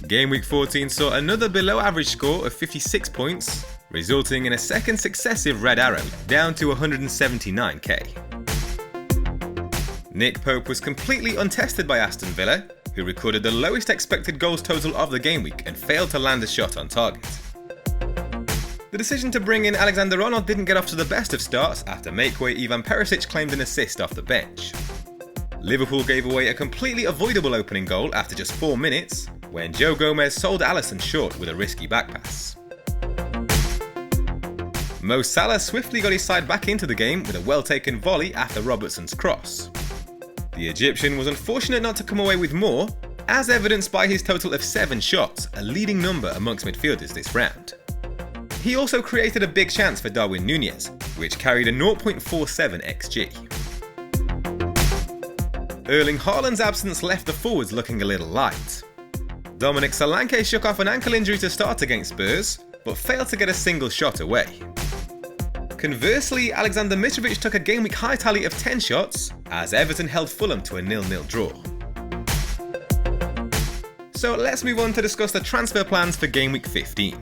Game Week 14 saw another below average score of 56 points, resulting in a second successive red arrow down to 179k. Nick Pope was completely untested by Aston Villa, who recorded the lowest expected goals total of the game week and failed to land a shot on target. The decision to bring in Alexander-Arnold didn't get off to the best of starts after makeway Ivan Perisic claimed an assist off the bench. Liverpool gave away a completely avoidable opening goal after just 4 minutes, when Joe Gomez sold Alisson short with a risky back pass. Mo Salah swiftly got his side back into the game with a well-taken volley after Robertson's cross. The Egyptian was unfortunate not to come away with more, as evidenced by his total of 7 shots, a leading number amongst midfielders this round. He also created a big chance for Darwin Núñez, which carried a 0.47 xG. Erling Haaland's absence left the forwards looking a little light. Dominic Solanke shook off an ankle injury to start against Spurs, but failed to get a single shot away. Conversely, Alexander Mitrovic took a game week high tally of 10 shots, as Everton held Fulham to a 0-0 draw. So let's move on to discuss the transfer plans for game week 15.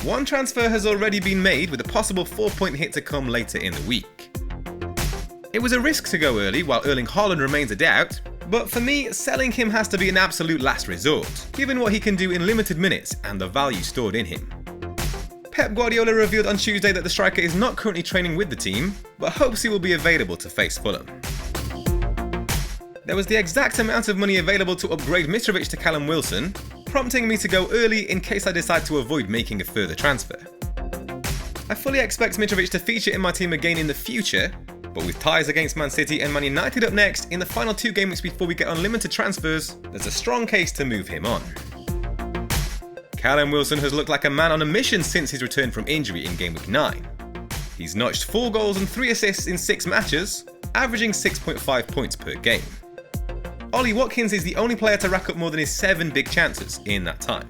One transfer has already been made with a possible 4-point hit to come later in the week. It was a risk to go early while Erling Haaland remains a doubt, but for me, selling him has to be an absolute last resort, given what he can do in limited minutes and the value stored in him. Pep Guardiola revealed on Tuesday that the striker is not currently training with the team, but hopes he will be available to face Fulham. There was the exact amount of money available to upgrade Mitrovic to Callum Wilson, prompting me to go early in case I decide to avoid making a further transfer. I fully expect Mitrovic to feature in my team again in the future, but with ties against Man City and Man United up next in the final 2 game weeks before we get unlimited transfers, there's a strong case to move him on. Callum Wilson has looked like a man on a mission since his return from injury in Game Week 9. He's notched 4 goals and 3 assists in 6 matches, averaging 6.5 points per game. Ollie Watkins is the only player to rack up more than his 7 big chances in that time.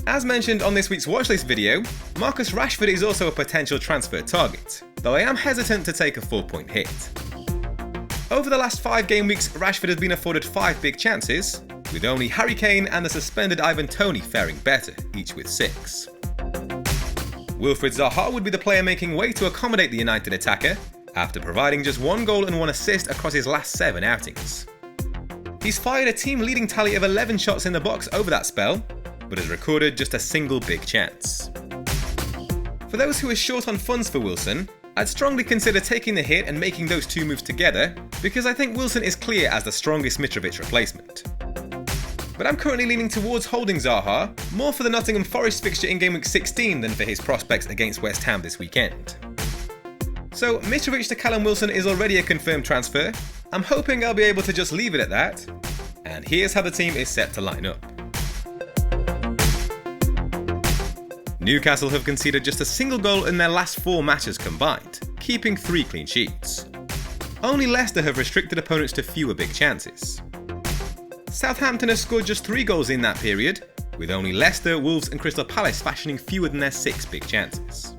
As mentioned on this week's watchlist video, Marcus Rashford is also a potential transfer target, though I am hesitant to take a 4-point hit. Over the last 5 game weeks, Rashford has been afforded 5 big chances, with only Harry Kane and the suspended Ivan Toney faring better, each with 6. Wilfried Zaha would be the player making way to accommodate the United attacker, after providing just 1 goal and 1 assist across his last 7 outings. He's fired a team-leading tally of 11 shots in the box over that spell, but has recorded just a single big chance. For those who are short on funds for Wilson, I'd strongly consider taking the hit and making those 2 moves together, because I think Wilson is clear as the strongest Mitrovic replacement. But I'm currently leaning towards holding Zaha, more for the Nottingham Forest fixture in Game Week 16 than for his prospects against West Ham this weekend. So Mitrovic to Callum Wilson is already a confirmed transfer. I'm hoping I'll be able to just leave it at that. And here's how the team is set to line up. Newcastle have conceded just a single goal in their last 4 matches combined, keeping 3 clean sheets. Only Leicester have restricted opponents to fewer big chances. Southampton have scored just 3 goals in that period, with only Leicester, Wolves and Crystal Palace fashioning fewer than their 6 big chances.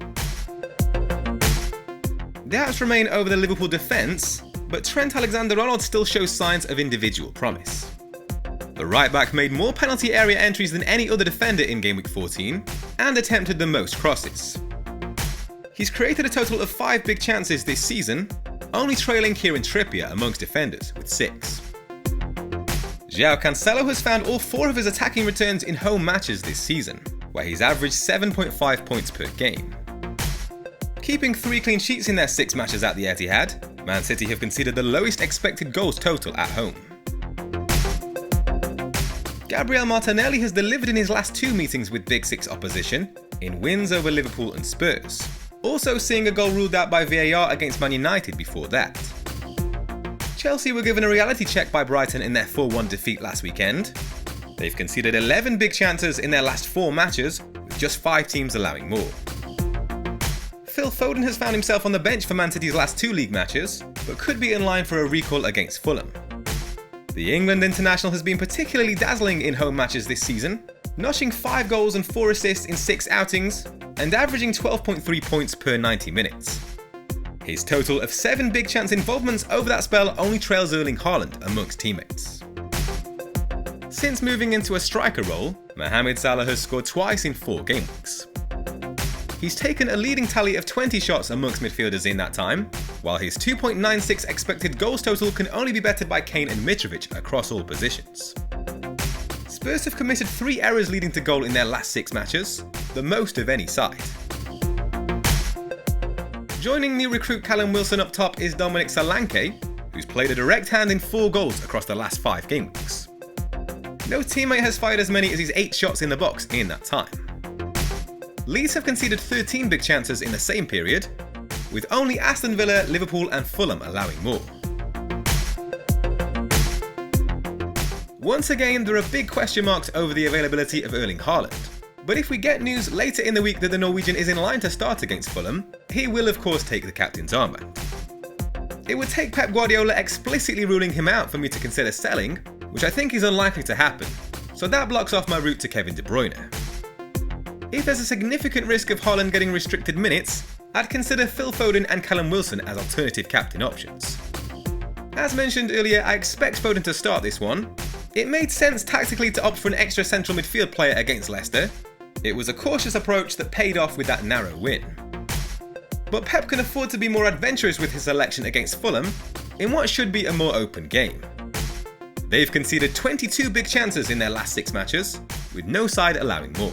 Doubts remain over the Liverpool defence, but Trent Alexander-Arnold still shows signs of individual promise. The right-back made more penalty area entries than any other defender in Game Week 14, and attempted the most crosses. He's created a total of 5 big chances this season, only trailing Kieran Trippier amongst defenders with 6. João Cancelo has found all 4 of his attacking returns in home matches this season, where he's averaged 7.5 points per game. Keeping 3 clean sheets in their 6 matches at the Etihad, Man City have conceded the lowest expected goals total at home. Gabriel Martinelli has delivered in his last 2 meetings with Big Six opposition, in wins over Liverpool and Spurs, also seeing a goal ruled out by VAR against Man United before that. Chelsea were given a reality check by Brighton in their 4-1 defeat last weekend. They've conceded 11 big chances in their last 4 matches, with just 5 teams allowing more. Phil Foden has found himself on the bench for Man City's last 2 league matches, but could be in line for a recall against Fulham. The England international has been particularly dazzling in home matches this season, notching 5 goals and 4 assists in 6 outings, and averaging 12.3 points per 90 minutes. His total of 7 big chance involvements over that spell only trails Erling Haaland amongst teammates. Since moving into a striker role, Mohamed Salah has scored twice in 4 game weeks. He's taken a leading tally of 20 shots amongst midfielders in that time, while his 2.96 expected goals total can only be bettered by Kane and Mitrovic across all positions. Spurs have committed 3 errors leading to goal in their last 6 matches, the most of any side. Joining new recruit Callum Wilson up top is Dominic Solanke, who's played a direct hand in 4 goals across the last 5 game weeks. No teammate has fired as many as his 8 shots in the box in that time. Leeds have conceded 13 big chances in the same period, with only Aston Villa, Liverpool and Fulham allowing more. Once again, there are big question marks over the availability of Erling Haaland. But if we get news later in the week that the Norwegian is in line to start against Fulham, he will of course take the captain's armband. It would take Pep Guardiola explicitly ruling him out for me to consider selling, which I think is unlikely to happen, so that blocks off my route to Kevin De Bruyne. If there's a significant risk of Haaland getting restricted minutes, I'd consider Phil Foden and Callum Wilson as alternative captain options. As mentioned earlier, I expect Foden to start this one. It made sense tactically to opt for an extra central midfield player against Leicester. It was a cautious approach that paid off with that narrow win. But Pep can afford to be more adventurous with his selection against Fulham in what should be a more open game. They've conceded 22 big chances in their last 6 matches, with no side allowing more.